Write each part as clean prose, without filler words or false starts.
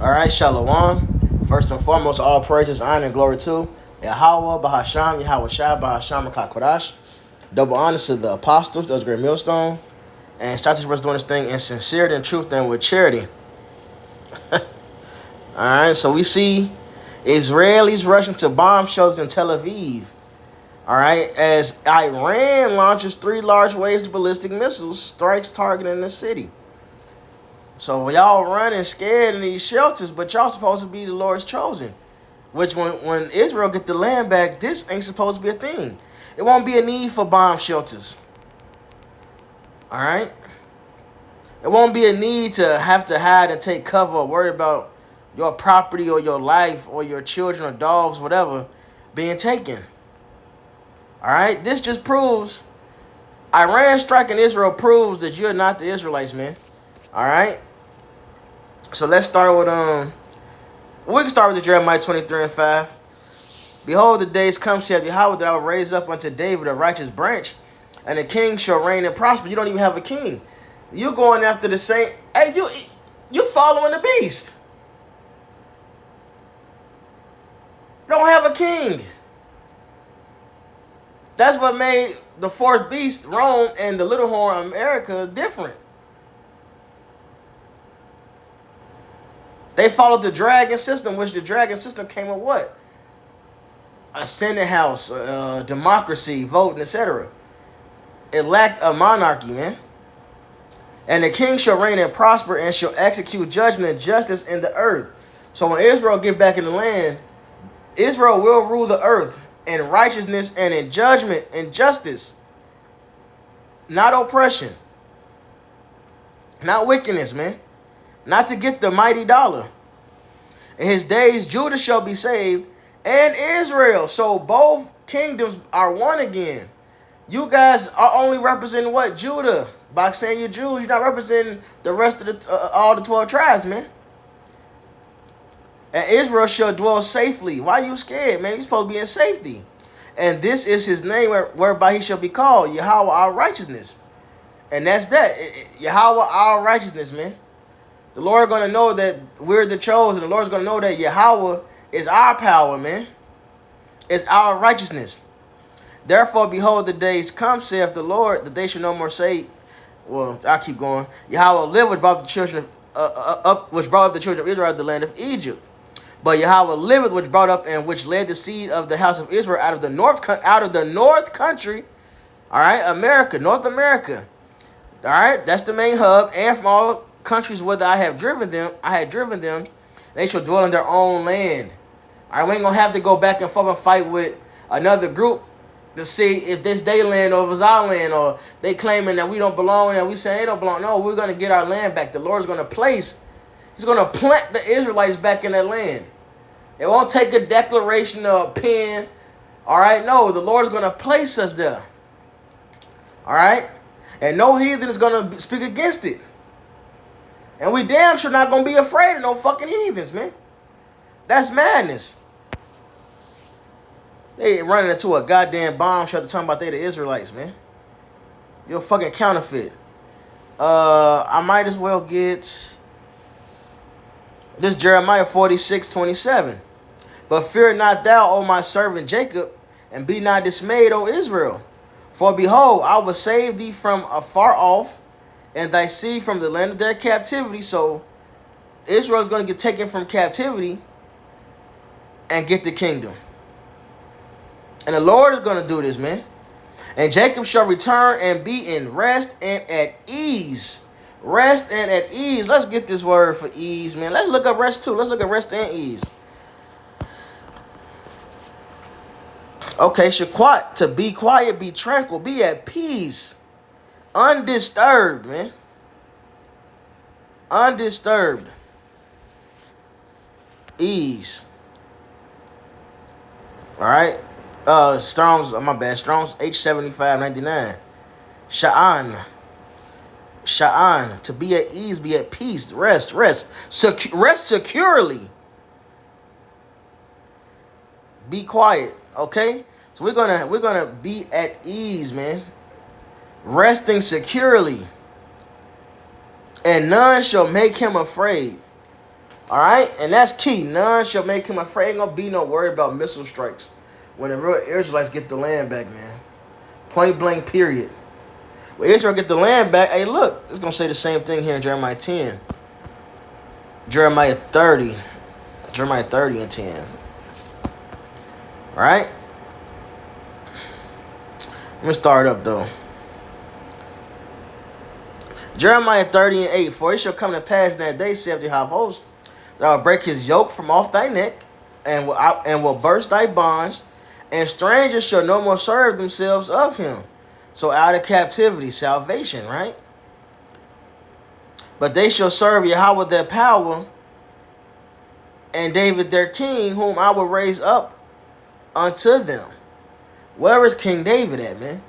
All right, Shalom. First and foremost, all praises, honor, and glory to Yahweh, Bahasham, Yahweh Shai, Bahasham, Kodash. Double honors to the apostles, those great millstone, and start this verse doing this thing in sincerity and truth and with charity. All right, so we see Israelis rushing to bomb shelters in Tel Aviv. All right, as Iran launches 3 large waves of ballistic missiles, strikes targeting the city. So y'all running scared in these shelters, but y'all supposed to be the Lord's chosen. Which when Israel get the land back, this ain't supposed to be a thing. It won't be a need for bomb shelters. All right? It won't be a need to have to hide and take cover or worry about your property or your life or your children or dogs, whatever, being taken. All right? This just proves, Iran striking Israel proves that you're not the Israelites, man. All right? So let's start with, we can start with the Jeremiah 23:5. Behold, the days come, saith Yahweh, that I will raise up unto David a righteous branch, and the king shall reign and prosper. You don't even have a king. You going after the same. Hey, you following the beast. You don't have a king. That's what made the fourth beast, Rome, and the little horn, America, different. They followed the dragon system, which the dragon system came with what? A Senate house, democracy, voting, etc. It lacked a monarchy, man. And the king shall reign and prosper and shall execute judgment and justice in the earth. So when Israel get back in the land, Israel will rule the earth in righteousness and in judgment and justice. Not oppression. Not wickedness, man. Not to get the mighty dollar. In his days, Judah shall be saved, and Israel. So both kingdoms are one again. You guys are only representing what? Judah. By saying you're Jews, you're not representing the rest of the all the 12 tribes, man. And Israel shall dwell safely. Why are you scared, man? You're supposed to be in safety. And this is his name whereby he shall be called Yahweh our righteousness. And that's that. Yahweh our righteousness, man. The Lord going to know that we're the chosen. The Lord's going to know that Yahweh is our power, man. It's our righteousness. Therefore, behold, the days come, saith the Lord, that they shall no more say, well, I'll keep going. Yahweh lived, which brought up the children of Israel out of the land of Egypt. But Yahweh liveth, which brought up and which led the seed of the house of Israel out of the north country. All right, America, North America. All right, that's the main hub, and from all countries whither I had driven them, they shall dwell in their own land. All right, we ain't gonna have to go back and fucking fight with another group to see if this their land or if it's our land, or they claiming that we don't belong and we saying they don't belong. No, we're gonna get our land back. The Lord's gonna He's gonna plant the Israelites back in that land. It won't take a declaration or a pen. All right, no, the Lord's gonna place us there. All right, and no heathen is gonna speak against it. And we damn sure not gonna be afraid of no fucking heathens, man. That's madness. They running into a goddamn bomb shelter talking about they the Israelites, man. You're a fucking counterfeit. I might as well get this Jeremiah 46:27. But fear not thou, O my servant Jacob, and be not dismayed, O Israel. For behold, I will save thee from afar off, and thy seed from the land of their captivity. So Israel is going to get taken from captivity and get the kingdom. And the Lord is going to do this, man. And Jacob shall return and be in rest and at ease. Rest and at ease. Let's get this word for ease, man. Let's look up rest too. Let's look at rest and ease. Okay, shaquat, to be quiet, be tranquil, be at peace. Undisturbed, man. Undisturbed. Ease. All right. Strong's, my bad. Strong's H7599. Sha'an. To be at ease, be at peace. Rest. Rest securely. Be quiet. Okay? So we're gonna be at ease, man. Resting securely. And none shall make him afraid. All right, and that's key. None shall make him afraid. Ain't gonna be no worry about missile strikes when the real Israelites get the land back, man. Point blank, period. When Israel get the land back, hey, look, it's gonna say the same thing here in Jeremiah 10, Jeremiah 30, Jeremiah 30 and 10. All right. Let me start up though. Jeremiah 30 and 8. For it shall come to pass in that day, saith the high host, that I will break his yoke from off thy neck, and will burst thy bonds, and strangers shall no more serve themselves of him. So out of captivity, salvation, right? But they shall serve Yahweh their power, and David their king, whom I will raise up unto them. Where is King David at, man?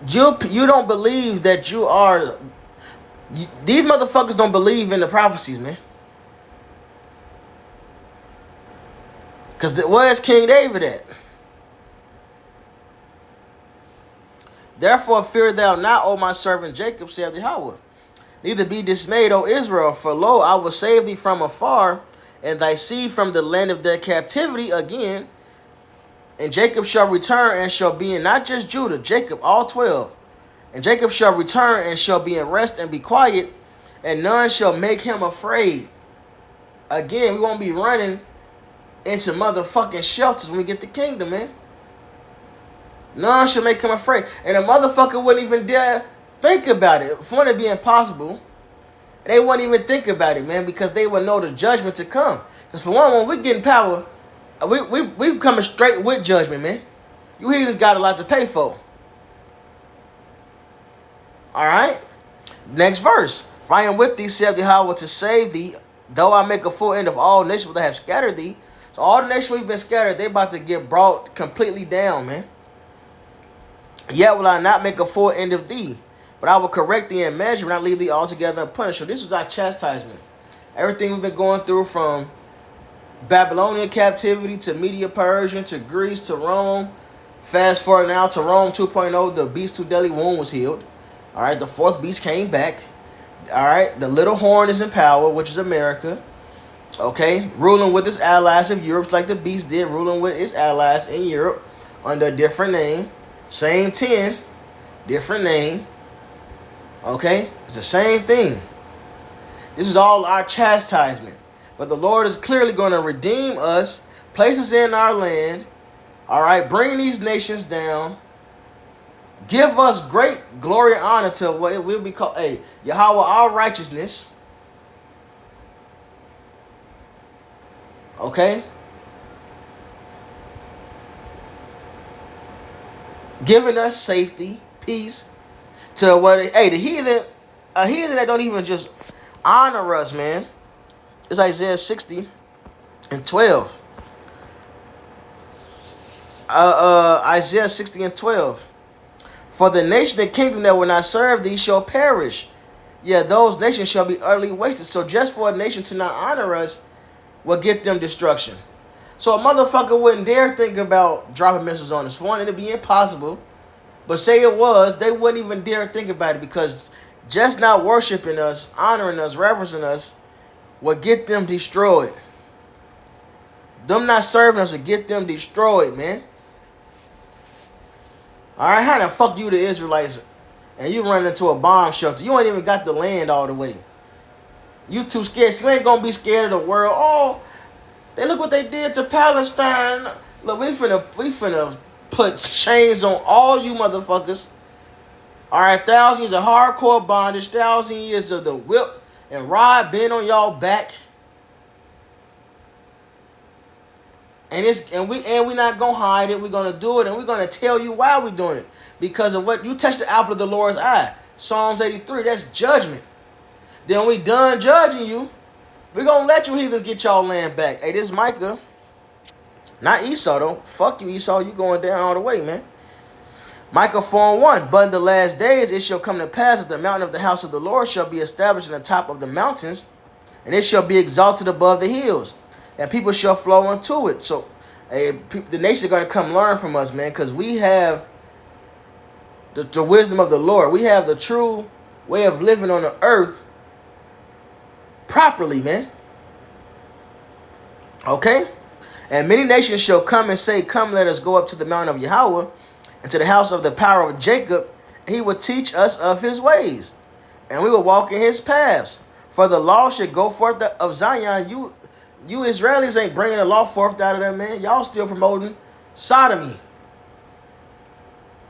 You don't believe that you are... these motherfuckers don't believe in the prophecies, man. Because where's King David at? Therefore fear thou not, O my servant Jacob, saith Yahweh. Neither be dismayed, O Israel, for lo, I will save thee from afar, and thy seed from the land of their captivity again. And Jacob shall return and shall be in not just Judah, Jacob, all 12. And Jacob shall return and shall be in rest and be quiet, and none shall make him afraid. Again, we won't be running into motherfucking shelters when we get the kingdom, man. None shall make him afraid. And a motherfucker wouldn't even dare think about it. For it to be impossible, they wouldn't even think about it, man, because they would know the judgment to come. Because for one, when we get in power, we coming straight with judgment, man. You heathens got a lot to pay for. All right? Next verse. For I am with thee, saith Yahweh, to save thee, though I make a full end of all nations that have scattered thee. So all the nations we've been scattered, they about to get brought completely down, man. Yet will I not make a full end of thee, but I will correct thee in measure, and not leave thee altogether unpunished. So this was our chastisement. Everything we've been going through, from Babylonian captivity to Media Persian to Greece to Rome. Fast forward now to Rome 2.0. The beast too deadly wound was healed. All right, the fourth beast came back. All right, the little horn is in power, which is America. Okay, ruling with its allies of Europe, like the beast did, ruling with its allies in Europe under a different name. Same 10, different name. Okay, it's the same thing. This is all our chastisement. But the Lord is clearly going to redeem us, place us in our land. All right, bring these nations down. Give us great glory and honor to what it will be called, Yahweh, our righteousness. Okay? Giving us safety, peace. To what, the heathen, a heathen that don't even just honor us, man. It's Isaiah 60 and 12. Isaiah 60 and 12. For the nation and kingdom that will not serve thee shall perish. Yeah, those nations shall be utterly wasted. So just for a nation to not honor us will get them destruction. So a motherfucker wouldn't dare think about dropping missiles on us. For one, it'd be impossible. But say it was, they wouldn't even dare think about it, because just not worshiping us, honoring us, reverencing us, will get them destroyed. Them not serving us will get them destroyed, man. Alright, how the fuck you the Israelites and you run into a bomb shelter? You ain't even got the land all the way. You too scared. You ain't gonna be scared of the world. Oh, they look what they did to Palestine. Look, we finna put chains on all you motherfuckers. Alright, 1,000 years of hardcore bondage, 1,000 years of the whip and rod being on y'all back. And we not gonna hide it. We're gonna do it, and we're gonna tell you why we're doing it. Because of what you touched the apple of the Lord's eye. Psalms 83, that's judgment. Then we done judging you. We're gonna let you heathens get y'all land back. Hey, this is Micah. Not Esau though. Fuck you, Esau. You going down all the way, man. Micah 4:1. But in the last days it shall come to pass that the mountain of the house of the Lord shall be established in the top of the mountains, and it shall be exalted above the hills, and people shall flow unto it. So the nations are going to come learn from us, man, because we have the wisdom of the Lord. We have the true way of living on the earth properly, man. Okay? And many nations shall come and say, come, let us go up to the mountain of Yahweh, and to the house of the power of Jacob, and he will teach us of his ways, and we will walk in his paths. For the law should go forth of Zion. You Israelis ain't bringing the law forth out of that, man. Y'all still promoting sodomy,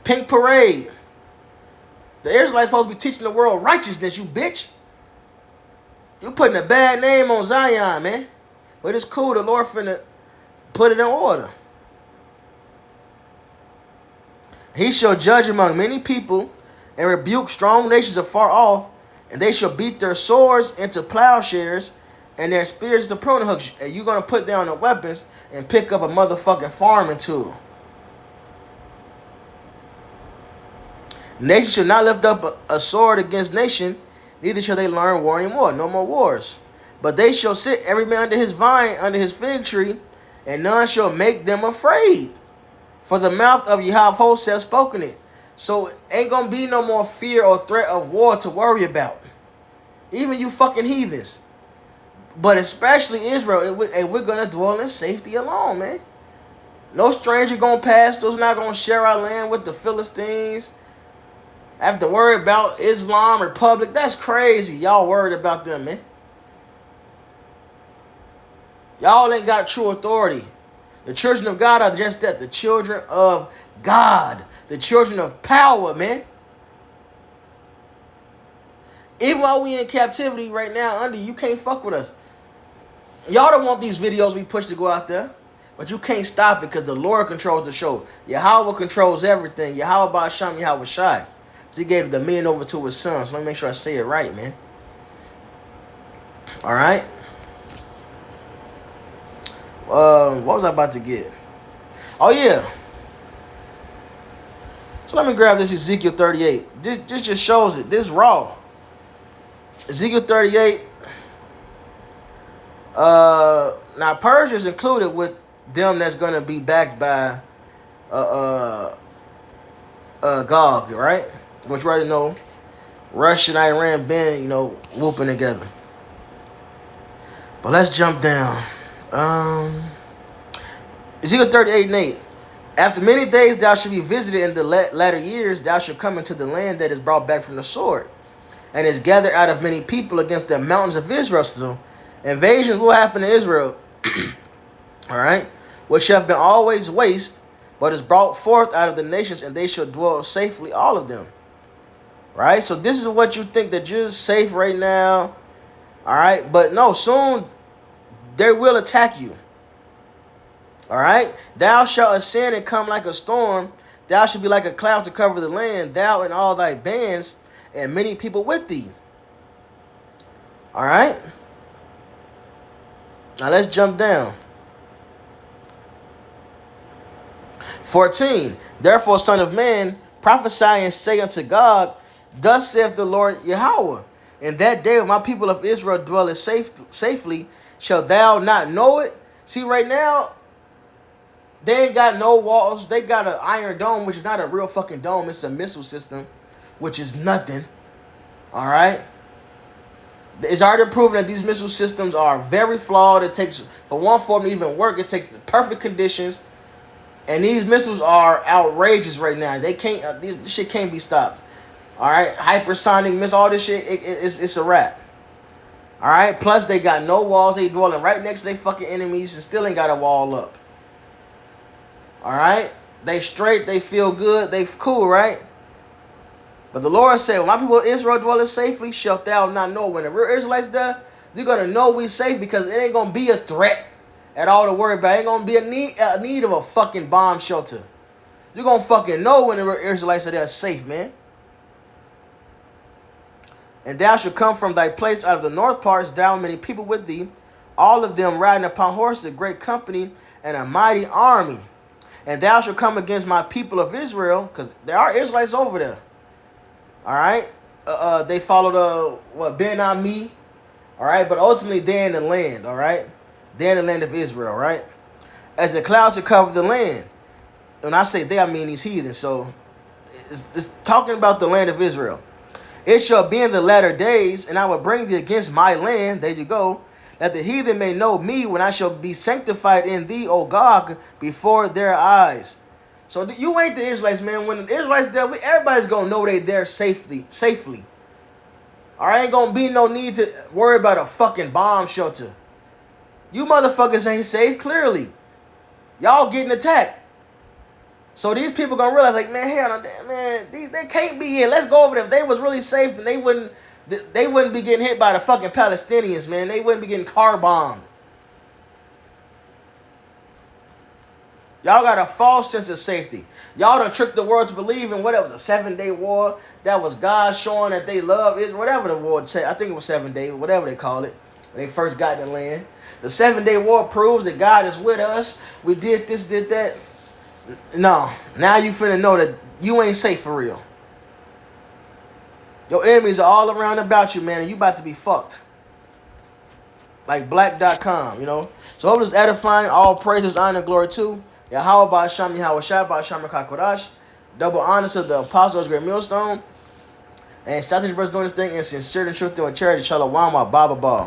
pink parade. The Israelites supposed to be teaching the world righteousness, you bitch. You putting a bad name on Zion, man. But it's cool. The Lord finna put it in order. He shall judge among many people and rebuke strong nations afar off, and they shall beat their swords into plowshares and their spears into pruning hooks. And you're going to put down the weapons and pick up a motherfucking farming tool. Nation shall not lift up a sword against nation, neither shall they learn war anymore. No more wars. But they shall sit every man under his vine, under his fig tree, and none shall make them afraid. For the mouth of Yahweh hath spoken it. So ain't gonna be no more fear or threat of war to worry about. Even you fucking heathens. But especially Israel, and we're gonna dwell in safety alone, man. No stranger gonna pass through. Not gonna share our land with the Philistines. Have to worry about Islam Republic. That's crazy. Y'all worried about them, man. Y'all ain't got true authority. The children of God are just that, the children of God. The children of power, man. Even while we in captivity right now, under you can't fuck with us. Y'all don't want these videos we push to go out there. But you can't stop it because the Lord controls the show. Yahweh controls everything. Yahweh Ba'asham Yahweh Shai. So he gave the dominion over to his son. So let me make sure I say it right, man. Alright. What was I about to get? Oh, yeah. So let me grab this Ezekiel 38. This just shows it. This raw. Ezekiel 38. Now Persia is included with them that's going to be backed by Gog, right? Which you already know. Russia and Iran been, whooping together. But let's jump down. Ezekiel 38:8. After many days thou shalt be visited in the latter years, thou shalt come into the land that is brought back from the sword, and is gathered out of many people against the mountains of Israel. So invasions will happen to Israel. Alright? Which have been always waste, but is brought forth out of the nations, and they shall dwell safely, all of them. Right? So this is what you think that you're safe right now. Alright? But no, soon they will attack you. Alright? Thou shalt ascend and come like a storm. Thou shalt be like a cloud to cover the land, thou and all thy bands, and many people with thee. Alright? Now let's jump down. 14. Therefore, son of man, prophesy and say unto God, thus saith the Lord Yahweh, in that day when my people of Israel dwelleth safely, shall thou not know it? See, right now, they ain't got no walls. They got an iron dome, which is not a real fucking dome. It's a missile system, which is nothing. All right? It's already proven that these missile systems are very flawed. It takes, for one form to even work, it takes the perfect conditions. And these missiles are outrageous right now. They can't, this shit can't be stopped. All right? Hypersonic missiles, all this shit, it's a wrap. All right? Plus, they got no walls. They dwelling right next to their fucking enemies and still ain't got a wall up. All right? They straight, they feel good, they cool, right? But the Lord said, when my people Israel dwelleth safely, shalt thou not know. When the real Israelites there, you're going to know we safe because it ain't going to be a threat at all to worry about. It ain't going to be a need of a fucking bomb shelter. You're going to fucking know when the real Israelites are there safe, man. And thou shalt come from thy place out of the north parts, thou many people with thee, all of them riding upon horses, a great company, and a mighty army. And thou shalt come against my people of Israel, because there are Israelites over there. All right? They followed, Ben-Ami. All right? But ultimately, they're in the land, all right? They're in the land of Israel, right? As the clouds shall cover the land. When I say they, I mean these heathens. So, it's talking about the land of Israel. It shall be in the latter days, and I will bring thee against my land. There you go. that the heathen may know me when I shall be sanctified in thee, O God, before their eyes. So you ain't the Israelites, man. When the Israelites there, everybody's gonna know they there safely. All right, ain't gonna be no need to worry about a fucking bomb shelter. You motherfuckers ain't safe, clearly. Y'all getting attacked. So these people gonna realize, like, man, hell, man, they can't be here. Let's go over there. If they was really safe, then they wouldn't be getting hit by the fucking Palestinians, man. They wouldn't be getting car bombed. Y'all got a false sense of safety. Y'all done tricked the world to believe in what it was, a 7-day war. That was God showing that they love it. Whatever the war said, I think it was 7 days, whatever they call it, when they first got in the land. The 7-day war proves that God is with us. We did this, did that. No, now you finna know that you ain't safe for real. Your enemies are all around about you, man, and you about to be fucked. Like black.com, you know. So hope this is edifying. All praises, honor, and glory to Yahweh Ba'asham, Yahweh Shai Ba'asham Kakodash. Double honors to the apostles, great millstone. And South Asian brothers doing this thing in sincerity and truth and charity. Shalom, Baba Ba.